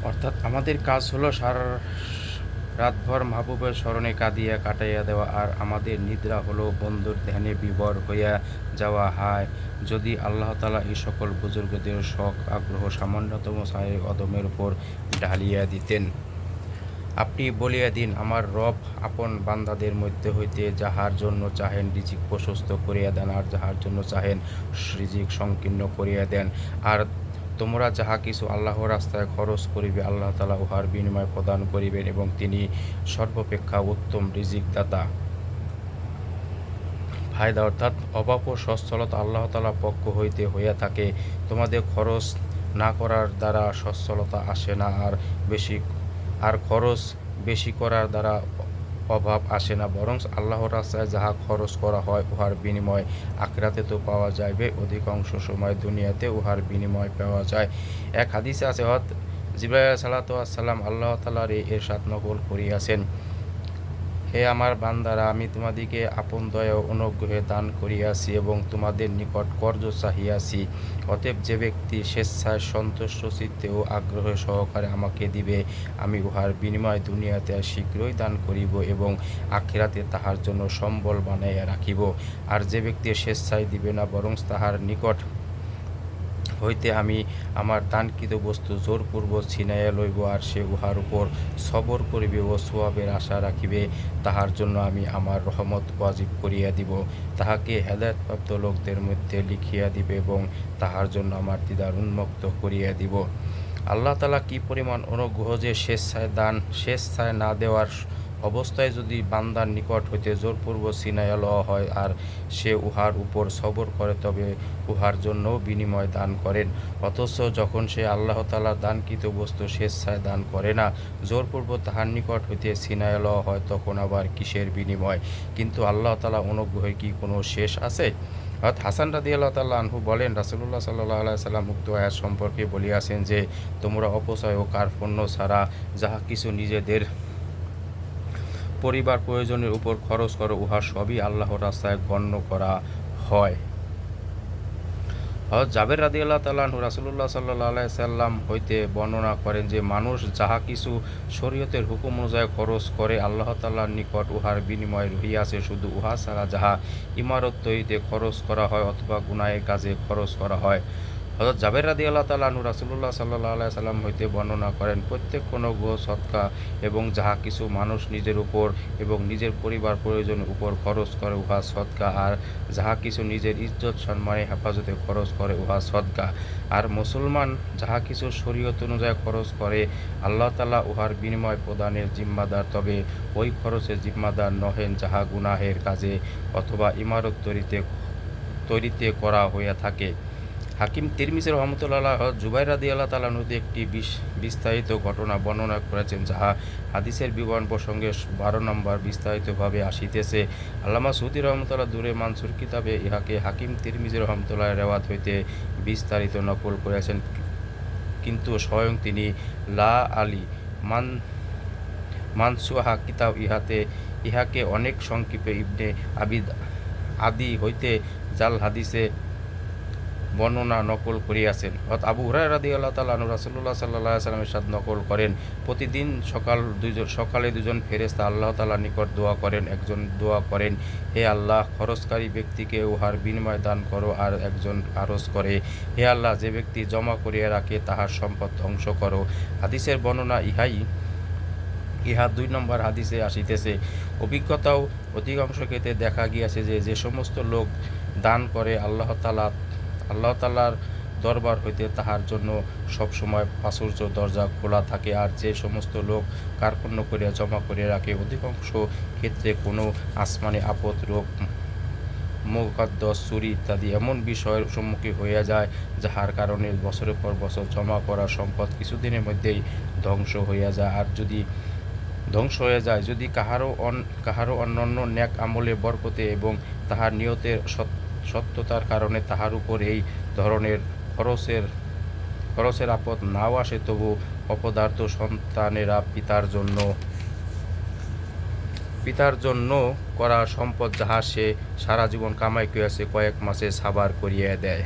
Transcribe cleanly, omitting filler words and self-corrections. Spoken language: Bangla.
অর্থাৎ আমাদের কাজ হলো সারা রাতভর মাহবুবের স্মরণে কাঁদিয়া কাটাইয়া দেওয়া, আর আমাদের নিদ্রা হলো বন্ধুর ধ্যানে বিভোর হইয়া যাওয়া। হায়, যদি আল্লাহ তাআলা এই সকল বুজুর্গদের শখ আগ্রহ সামান্যতম ছায়া অদমের উপর ঢালিয়া দিতেন। আপনি বলিয়া দিন, আমার রব আপন বান্দাদের মধ্যে হইতে যাহার জন্য চাহেন রিজিক প্রশস্ত করিয়া দেন, আর যাহার জন্য চাহেন রিজিক সংকীর্ণ করিয়া দেন। আর তোমরা যাহা কিছু আল্লাহর রাস্তায় খরচ করিবে, আল্লাহ তাআলা উহার বিনিময় প্রদান করিবেন, এবং তিনি সর্বাপেক্ষা উত্তম রিজিক দাতা। ফায়দা অর্থাৎ অভাব ও সচ্ছলতা আল্লাহ তাআলার পক্ষ হইতে হইয়া থাকে। তোমাদের খরচ না করার দ্বারা সচ্ছলতা আসে না, আর খরচ বেশি করার দ্বারা অভাব আসে না, বরং আল্লাহর রাস্তায় যাহা খরচ করা হয় উহার বিনিময় আখিরাতে তো পাওয়া যাইবে, অধিকাংশ সময় দুনিয়াতে উহার বিনিময় পাওয়া যায়। এক হাদিসে আছে, জিবরাইল সালাতু ওয়াস সালাম আল্লাহ তাআলার এই ইরশাদ নকল করিয়াছেন, হে আমার বান্দারা, আমি তোমাদিগকে আপন দয়া ও অনুগ্রহে দান করিয়াছি এবং তোমাদের নিকট কর্জ চাহিয়াছি। অতএব যে ব্যক্তি স্বেচ্ছায় সন্তুষ্ট চিত্তে ও আগ্রহ সহকারে আমাকে দিবে, আমি উহার বিনিময় দুনিয়াতে শীঘ্রই দান করিব এবং আখিরাতে তাহার জন্য সম্বল বানাইয়া রাখিব। আর যে ব্যক্তি স্বেচ্ছায় দিবে না, বরং তাহার নিকট হইতে আমি আমার দানকৃত বস্তু জোরপূর্বক ছিনাইয়া লইব, আর সে উহার উপর সবর করিবে ও সওয়াবের আশা রাখিবে, তাহার জন্য আমি আমার রহমত ওয়াজিব করিয়া দিব, তাহাকে হেদায়েতপ্রাপ্ত লোকদের মধ্যে লিখিয়া দিবে এবং তাহার জন্য আমার দ্বিধার উন্মুক্ত করিয়া দিব। আল্লাহ তাআলা কি পরিমাণ অনুগ্রহ যে স্বেচ্ছায় না দেওয়ার অবস্থায় যদি বান্দার নিকট হইতে জোরপূর্বক ছিনাইয়া লওয়া হয় আর সে উহার উপর সবর করে, তবে উহার জন্যও বিনিময় দান করেন। অথচ যখন সে আল্লাহ তাআলার দানকৃত বস্তু স্বেচ্ছায় দান করে না, জোরপূর্বক তাহার নিকট হইতে ছিনাইয়া লওয়া হয়, তখন আবার কিসের বিনিময়? কিন্তু আল্লাহ তাআলা অনুগ্রহের কি কোনো শেষ আছে? হাসান রাদিয়াল্লাহু তাআলা আনহু বলেন, রাসূলুল্লাহ সাল্লাল্লাহু আলাইহি সাল্লাম উক্ত আয়াত সম্পর্কে বলিয়াছেন যে, তোমরা অপচয় ও কার্পণ্য ছাড়া যাহা কিছু নিজেদের পরিবার প্রয়োজনের উপর খরচ করো, উহা সবই আল্লাহর রাস্তায় গণ্য করা হয়। জাবের রাদিয়াল্লাহু তাআলা আনহু রাসূলুল্লাহ সাল্লাল্লাহু আলাইহি সাল্লাম হইতে বর্ণনা করেন যে, মানুষ যাহা কিছু শরীয়তের হুকুম অনুযায়ী খরচ করে, আল্লাহ তাআলার নিকট উহার বিনিময় রহিয়াছে, শুধু উহা ছাড়া যাহা ইমারত তৈরিতে খরচ করা হয় অথবা গুনাহের কাজে খরচ করা হয়। হযরত জাবের রাদিয়াল্লাহু তাআলা আনহু রাসূলুল্লাহ সাল্লাল্লাহু আলাইহি সাল্লাম হইতে বর্ণনা করেন, প্রত্যেক কোনো সদকা এবং যাহা কিছু মানুষ নিজের উপর এবং নিজের পরিবার প্রয়োজনের উপর খরচ করে, উহা সদকা, আর যাহা কিছু নিজের ইজ্জত সম্মানের হেফাজতে খরচ করে, উহা সদকা। আর মুসলমান যাহা কিছু শরীয়ত অনুযায়ী খরচ করে, আল্লাহ তাআলা উহার বিনিময় প্রদানের জিম্মাদার, তবে ওই খরচের জিম্মাদার নহেন যাহা গুনাহের কাজে অথবা ইমারত তৈরিতে করা হইয়া থাকে। হাকিম তিরমিজি রহমতুল্লাহ জুবাইর রাদিয়াল্লাহু তাআলা আনহু একটি বিস্তারিত ঘটনা বর্ণনা করেছেন, যাহা হাদিসের বিবরণ প্রসঙ্গে 12 নম্বর বিস্তারিতভাবে আসিতেছে। আল্লামা সূদি রহমতুল্লাহ দূরে মানসুর কিতাবে ইহাকে হাকিম তিরমিজি রহমতুল্লাহ রেওয়াত হইতে বিস্তারিত নকল করেছেন, কিন্তু স্বয়ং তিনি লা আলী মানসুহা কিতাব ইহাকে অনেক সংক্ষেপে ইবনে আদি হইতে জাল হাদিসে বর্ণনা নকল করিয়াছেন। আবু হুরায়রা রাদিয়াল্লাহু তাআলা আনহু রাসূলুল্লাহ সাল্লাল্লাহু আলাইহি ওয়াসাল্লামের সাথে নকল করেন, প্রতিদিন সকালে দুজন ফেরেশতা আল্লাহ তাআলার নিকট দোয়া করেন। একজন দোয়া করেন, হে আল্লাহ, খরচকারী ব্যক্তিকে উহার বিনিময় দান করো, আর একজন আরজ করে, হে আল্লাহ, যে ব্যক্তি জমা করিয়া রাখে তাহার সম্পদ ধ্বংস করো। হাদিসের বর্ণনা ইহা 2 নম্বর হাদিসে আসিতেছে। অভিজ্ঞতাও অধিকাংশ ক্ষেত্রে দেখা গিয়াছে যে, যে সমস্ত লোক দান করে, আল্লাহ তাআলার দরবার হইতে তাহার জন্য সবসময় প্রাচুর্য দরজা খোলা থাকে, আর যে সমস্ত লোক কার্পণ্য করিয়া জমা করিয়া রাখে, অধিকাংশ ক্ষেত্রে কোনো আসমানি আপদ, রোগ, মুকাদ্দস, চুরি ইত্যাদি এমন বিষয়ের সম্মুখীন হইয়া যায়, যাহার কারণে বছরের পর বছর জমা করা সম্পদ কিছুদিনের মধ্যেই ধ্বংস হইয়া যায়। যদি কাহারও অন্যান্য নেক আমলে বরকতে এবং তাহার নিয়তের সত্যতার কারণে তাহার উপর এই ধরনের খরচের আপদ নাও আসে, তবু অপদার্থ সন্তানেরা পিতার জন্য করা সম্পদ যাহা সে সারা জীবন কামাই করিয়াছে, কয়েক মাসে সাবার করিয়া দেয়।